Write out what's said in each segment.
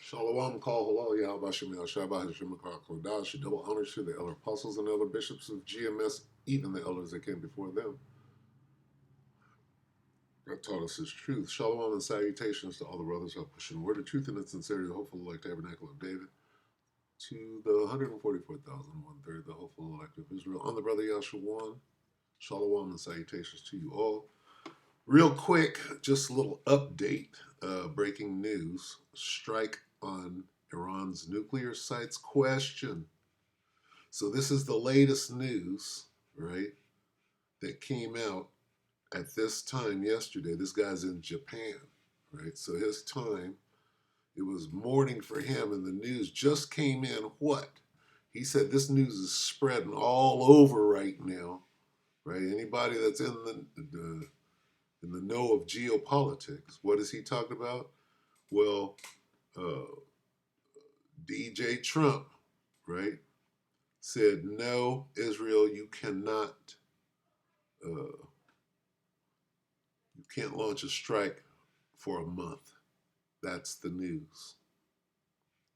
Shalom, call halal, Yahweh Shem Shabbat Hashem Kodash, double honors to the elder apostles and elder bishops of GMS, even the elders that came before them. That taught us his truth. Shalom and salutations to all the brothers who have pushed in word of truth and the sincerity, the hopeful elect tabernacle of David, to the 144,001 the hopeful elect of Israel, on the brother Yahshua. Shalom and salutations to you all. Real quick, just a little update, breaking news, strike on Iran's nuclear sites question. So this is the latest news, right, that came out at this time yesterday. This guy's in Japan, right? So his time, it was morning for him, and the news just came in. What? He said this news is spreading all over right now, right? Anybody that's in the know of geopolitics, what is he talking about? Well, DJ Trump, right, said, no, Israel, you cannot, you can't launch a strike for a month. That's the news.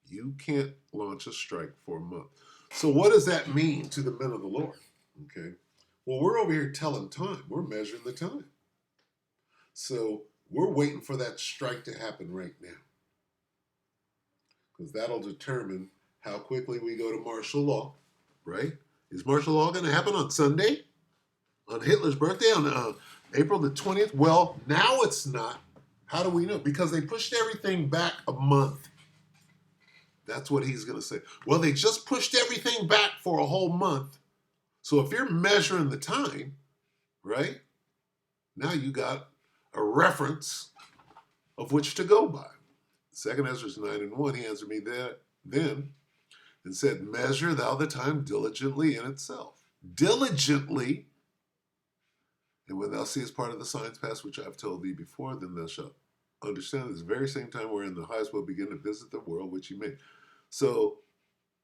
You can't launch a strike for a month. So what does that mean to the men of the Lord? Okay. Well, we're over here telling time. We're measuring the time. So we're waiting for that strike to happen right now, because that'll determine how quickly we go to martial law, right? Is martial law going to happen on Sunday? On Hitler's birthday, on April the 20th? Well, now it's not. How do we know? Because they pushed everything back a month. That's what he's going to say. Well, they just pushed everything back for a whole month. So if you're measuring the time, right, now you got a reference of which to go by. 2 Ezra 9:1, he answered me then and said, measure thou the time diligently in itself. Diligently. And when thou seest part of the signs pass, which I have told thee before, then thou shalt understand this very same time wherein the highest will begin to visit the world which he made. So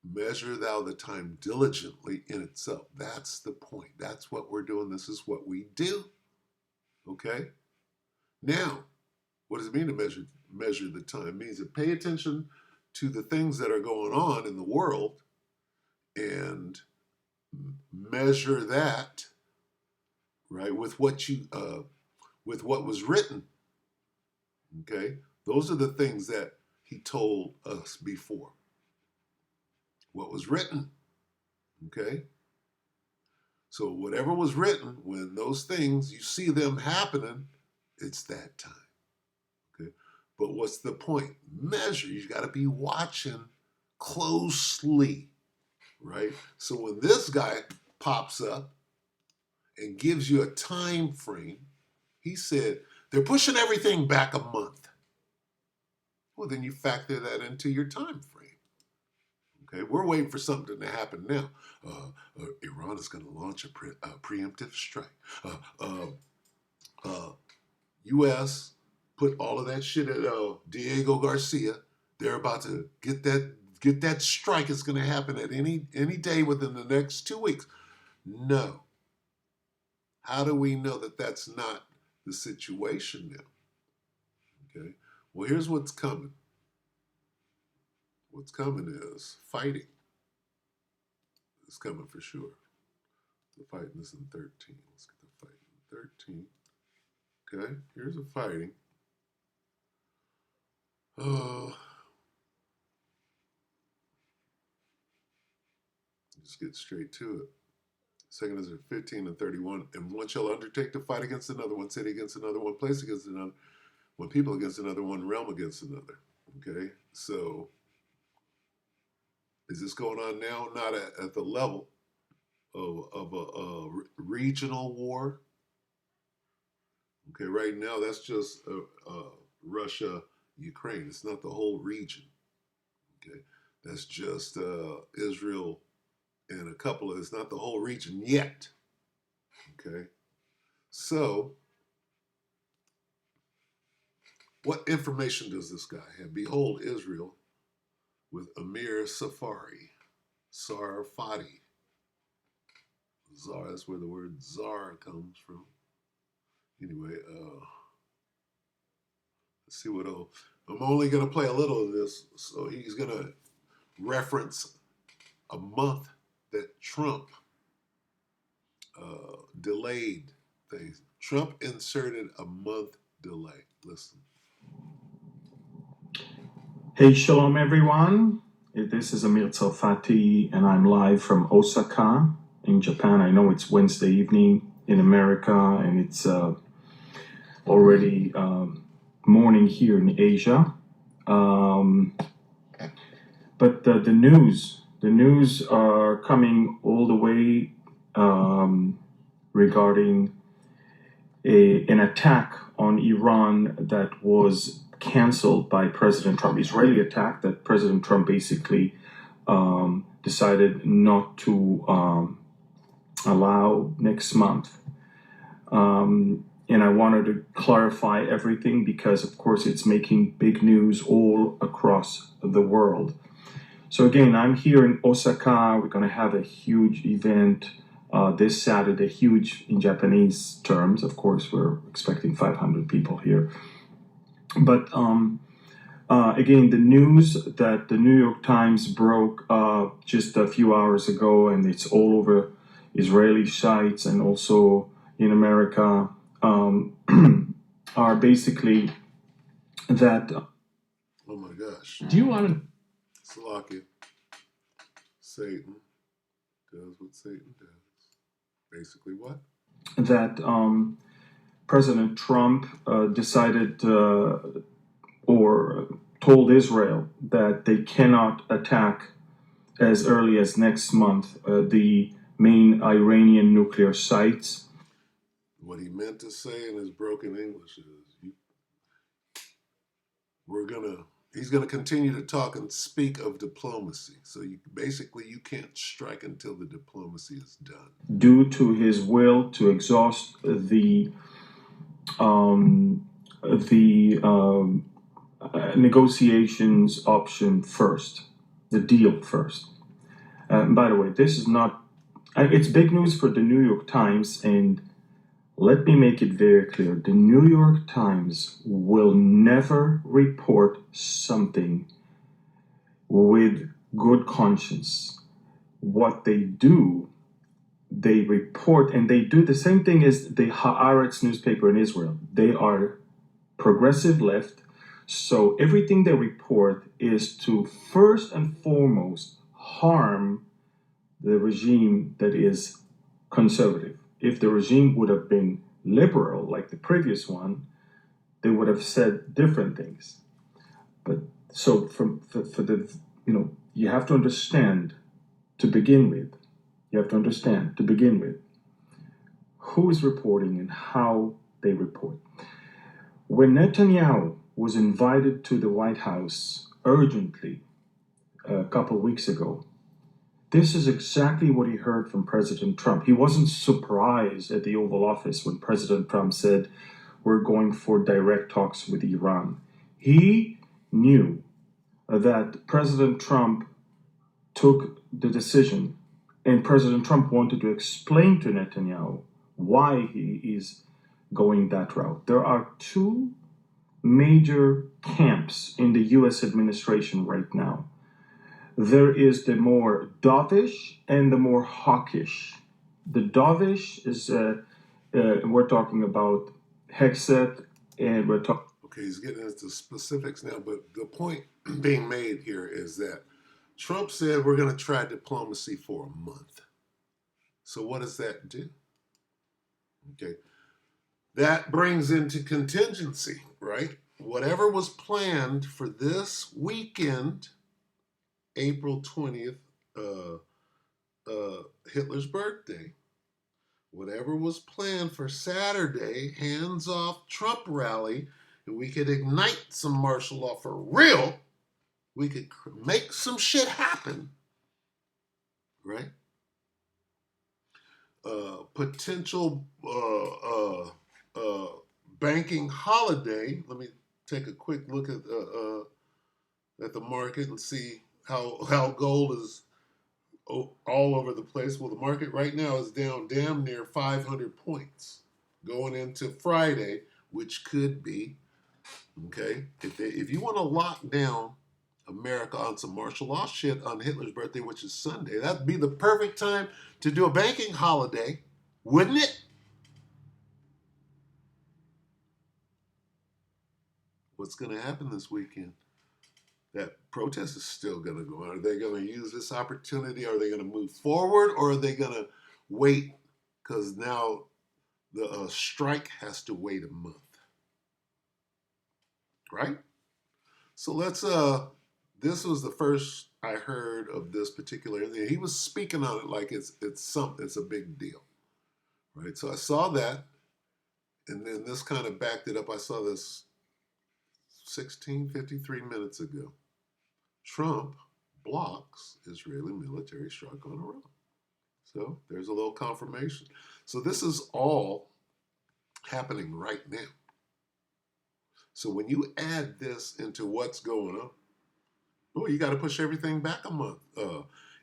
measure thou the time diligently in itself. That's the point. That's what we're doing. This is what we do. Okay? Now, what does it mean to measure the time? It means to pay attention to the things that are going on in the world and measure that, right, with what was written. Okay? Those are the things that he told us before. What was written. Okay? So whatever was written, when those things, you see them happening, it's that time. Okay? But what's the point? Measure. You got to be watching closely, right? So when this guy pops up and gives you a time frame, he said, they're pushing everything back a month. Well, then you factor that into your time frame. Okay, we're waiting for something to happen now. Iran is going to launch a preemptive strike. U.S. put all of that shit at Diego Garcia. They're about to get that strike. It's going to happen at any day within the next 2 weeks. No. How do we know that that's not the situation now? Okay. Well, here's what's coming. What's coming is fighting. It's coming for sure. The fighting is in 13. Let's get the fighting in 13. Okay, here's a fighting. Just get straight to it. Second is 15 and 31. And one shall undertake to fight against another, one city against another, one place against another, one people against another, one realm against another. Okay, so is this going on now? Not at the level of a regional war. Okay, right now that's just Russia, Ukraine. It's not the whole region. Okay, that's just Israel and a couple of. It's not the whole region yet. Okay, so what information does this guy have? Behold, Israel with Amir Safari, Sarfati. Czar, that's where the word czar comes from. Anyway, let's see what else. I'm only going to play a little of this. So he's going to reference a month that Trump delayed things. Trump inserted a month delay. Listen. Hey, shalom everyone. This is Amir Tsarfati, and I'm live from Osaka in Japan. I know it's Wednesday evening in America, and it's already morning here in Asia. But the news are coming all the way regarding an attack on Iran that was canceled by President Trump. Israeli attack that President Trump basically decided not to allow next month. And I wanted to clarify everything because, of course, it's making big news all across the world. So again, I'm here in Osaka. We're going to have a huge event this Saturday, huge in Japanese terms. Of course, we're expecting 500 people here. But again, the news that the New York Times broke just a few hours ago, and it's all over Israeli sites and also in America, are basically that. Oh my gosh. Do you want to? Salakia. Satan does what Satan does. Basically what? That President Trump decided or told Israel that they cannot attack as early as next month the main Iranian nuclear sites. What he meant to say in his broken English is, he's gonna continue to talk and speak of diplomacy. So you can't strike until the diplomacy is done. Due to his will to exhaust the negotiations option first, the deal first. By the way, this is not. It's big news for the New York Times, and let me make it very clear. The New York Times will never report something with good conscience. What they do, they report, and they do the same thing as the Haaretz newspaper in Israel. They are progressive left, so everything they report is to first and foremost harm the regime that is conservative. If the regime would have been liberal, like the previous one, they would have said different things. But so for the, you have to understand to begin with, who is reporting and how they report. When Netanyahu was invited to the White House urgently a couple of weeks ago, this is exactly what he heard from President Trump. He wasn't surprised at the Oval Office when President Trump said, we're going for direct talks with Iran. He knew that President Trump took the decision, and President Trump wanted to explain to Netanyahu why he is going that route. There are two major camps in the U.S. administration right now. There is the more dovish and the more hawkish. The dovish is, we're talking about Hexet, and we're talking... Okay, he's getting into specifics now, but the point being made here is that Trump said we're going to try diplomacy for a month. So what does that do? Okay, that brings into contingency, right? Whatever was planned for this weekend, April 20th, Hitler's birthday, whatever was planned for Saturday, hands-off Trump rally, and we could ignite some martial law for real, we could make some shit happen, right? Potential banking holiday. Let me take a quick look at the market and see how gold is all over the place. Well, the market right now is down damn near 500 points going into Friday, which could be Okay, if you want to lock down America on some martial law shit on Hitler's birthday, which is Sunday, that'd be the perfect time to do a banking holiday, wouldn't it? What's going to happen this weekend? That protest is still going to go on. Are they going to use this opportunity? Are they going to move forward, or are they going to wait? Because now the strike has to wait a month, right? So let's. This was the first I heard of this particular thing. He was speaking on it like it's something. It's a big deal, right? So I saw that, and then this kind of backed it up. I saw this 16:53 minutes ago. Trump blocks Israeli military strike on Iran. So there's a little confirmation. So this is all happening right now. So when you add this into what's going on, oh, you got to push everything back a month.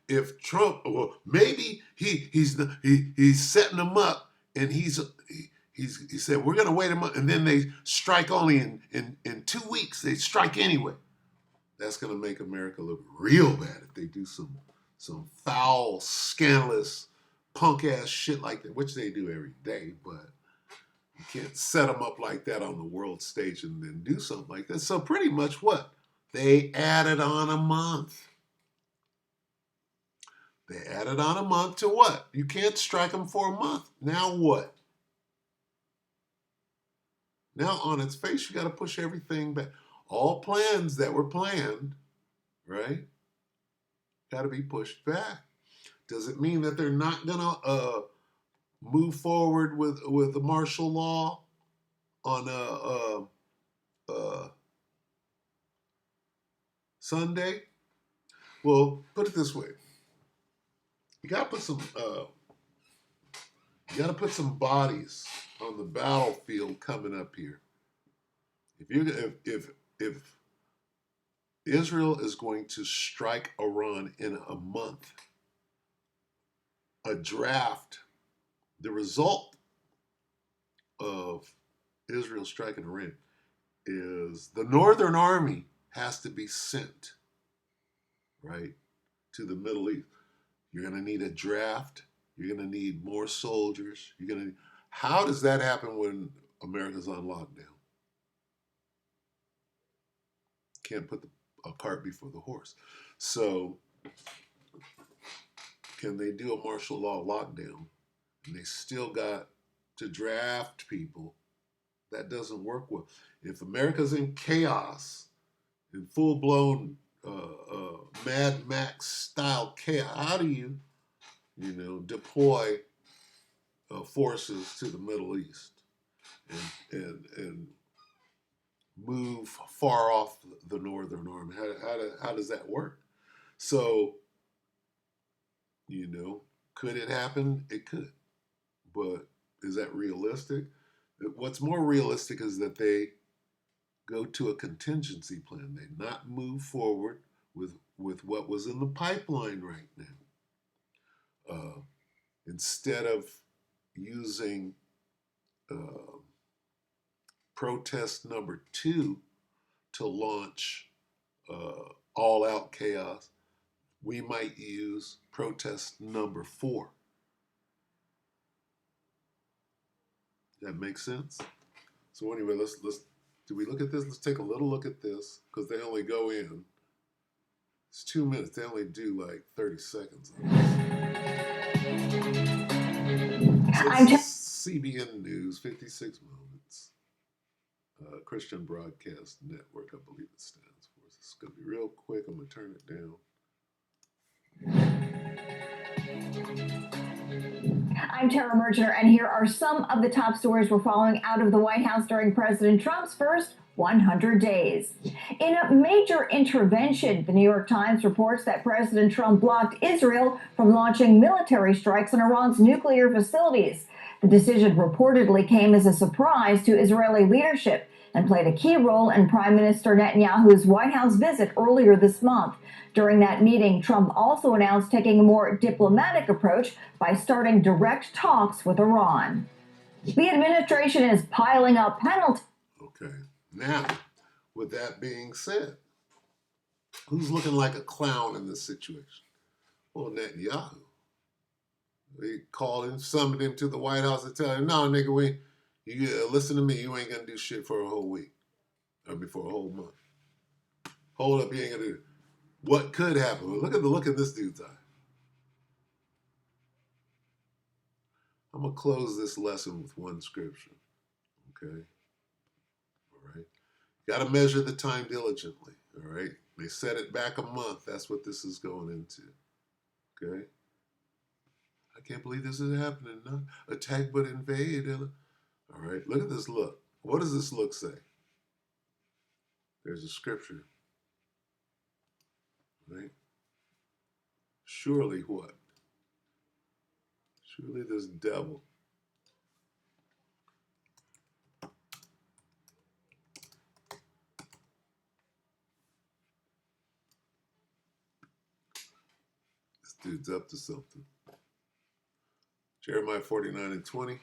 If Trump, well, maybe he's setting them up, and he said we're going to wait a month, and then they strike only in 2 weeks. They strike anyway. That's going to make America look real bad if they do some foul, scandalous, punk ass shit like that, which they do every day. But you can't set them up like that on the world stage and then do something like that. So pretty much what? They added on a month. They added on a month to what? You can't strike them for a month. Now what? Now on its face, you got to push everything back. All plans that were planned, right, got to be pushed back. Does it mean that they're not going to move forward with the martial law on Sunday? Well, put it this way: you got to put some bodies on the battlefield coming up here. If Israel is going to strike Iran in a month, a draft, the result of Israel striking Iran is the Northern Army has to be sent, right, to the Middle East. You're going to need a draft. You're going to need more soldiers. How does that happen when America's on lockdown? Can't put a cart before the horse. So can they do a martial law lockdown? And they still got to draft people. That doesn't work well. If America's in chaos, in full-blown Mad Max style chaos, how do you deploy forces to the Middle East and move far off the Northern Army? How does that work? So, could it happen? It could. But is that realistic? What's more realistic is that they go to a contingency plan. They not move forward with what was in the pipeline right now. Instead of using protest number 2 to launch all-out chaos, we might use protest number 4. That makes sense? So anyway, let's do we look at this? Let's take a little look at this, because they only go in. It's 2 minutes. They only do like 30 seconds on this. So CBN News, 56 moments. Christian Broadcast Network, I believe it stands for. This is going to be real quick. I'm going to turn it down. I'm Tara Merchner, and here are some of the top stories we're following out of the White House during President Trump's first 100 days. In a major intervention, the New York Times reports that President Trump blocked Israel from launching military strikes on Iran's nuclear facilities. The decision reportedly came as a surprise to Israeli leadership and played a key role in Prime Minister Netanyahu's White House visit earlier this month. During that meeting, Trump also announced taking a more diplomatic approach by starting direct talks with Iran. The administration is piling up penalties. Okay, Now, with that being said, who's looking like a clown in this situation? Well, Netanyahu. They called him, summoned him to the White House and tell him, no, nigga, you listen to me, you ain't gonna do shit for a whole week. Or before a whole month. Hold up, you ain't gonna do it. What could happen? Well, look at the look in this dude's eye. I'm gonna close this lesson with one scripture. Okay? All right. Gotta measure the time diligently. All right. They set it back a month. That's what this is going into. Okay. I can't believe this is happening. Not attack but invade. All right. Look at this look. What does this look say? There's a scripture. Right? Surely what? Surely this devil. This dude's up to something. Jeremiah 49:20.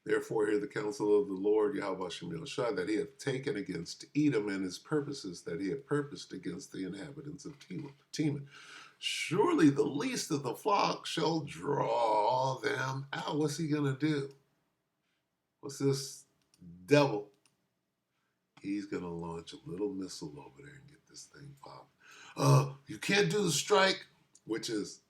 Therefore, hear the counsel of the Lord Yahweh Shem Shai, that he hath taken against Edom and his purposes that he had purposed against the inhabitants of Teman. Surely the least of the flock shall draw them out. What's he going to do? What's this devil? He's going to launch a little missile over there and get this thing popped. You can't do the strike, which is,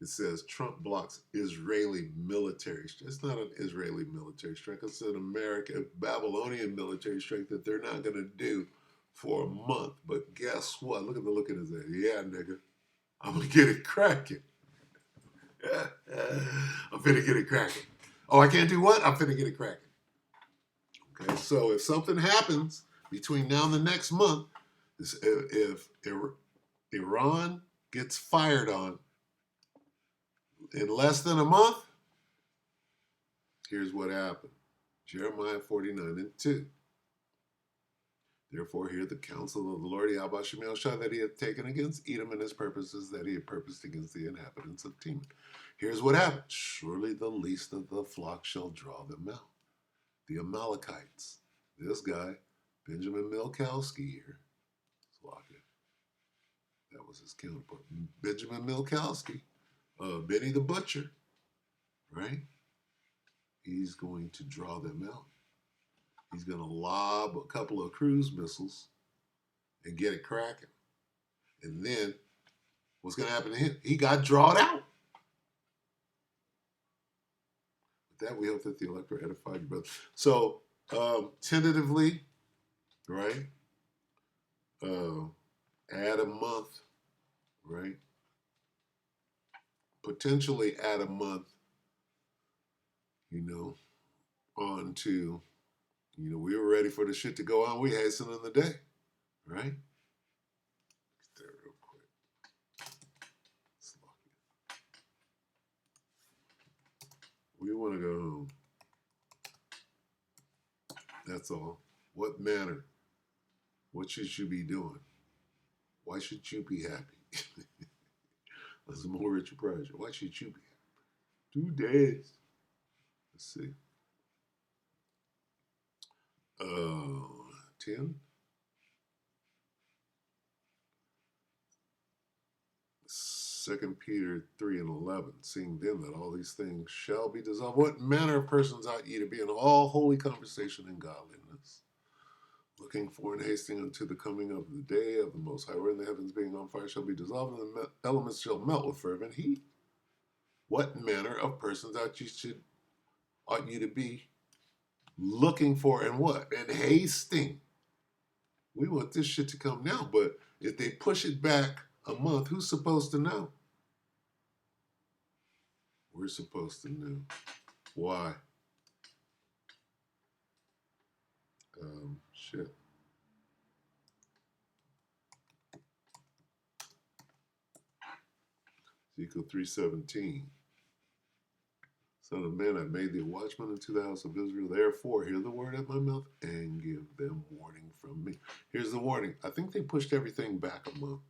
it says Trump blocks Israeli military strike. It's not an Israeli military strike. It's an American, Babylonian military strike that they're not going to do for a month. But guess what? Look at the look in his head. Yeah, nigga. I'm going to get it cracking. I'm finna get it cracking. Oh, I can't do what? I'm finna get it cracking. Okay, so if something happens between now and the next month, if Iran gets fired on in less than a month, here's what happened. Jeremiah 49:2. Therefore, hear the counsel of the Lord Yahweh Shem Shai, that he hath taken against Edom and his purposes that he had purposed against the inhabitants of Teman. Here's what happened. Surely the least of the flock shall draw them out. The Amalekites. This guy, Benjamin Milkowski here. That was his counterpart. Benjamin Milkowski. Benny the Butcher. Right? He's going to draw them out. He's going to lob a couple of cruise missiles and get it cracking. And then what's going to happen to him? He got drawn out. With that, we hope that the electorate edified you, brother. So, tentatively, right? Add a month, right? Potentially add a month, on to, we were ready for the shit to go on. We hastened in the day, right? Get there real quick. We want to go home. That's all. What manner? What should you be doing? Why should you be happy? That's more Richard Pryor. Why should you be happy? 2 days. Let's see. 10. 2 Peter 3:11. Seeing then that all these things shall be dissolved. What manner of persons ought ye to be in all holy conversation and godliness? Looking for and hasting unto the coming of the day of the Most High, wherein the heavens being on fire shall be dissolved, and the elements shall melt with fervent heat. What manner of persons ought you to be looking for and what? And hasting. We want this shit to come now, but if they push it back a month, who's supposed to know? We're supposed to know. Why? Shit. Ezekiel 3:17. Son of man, I made thee a watchman unto the house of Israel. Therefore, hear the word at my mouth and give them warning from me. Here's the warning. I think they pushed everything back a month.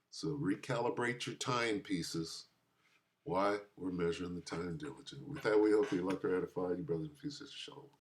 So recalibrate your timepieces. Why? We're measuring the time diligently. With that, we hope the electorate edified you, brothers and sisters. Shalom.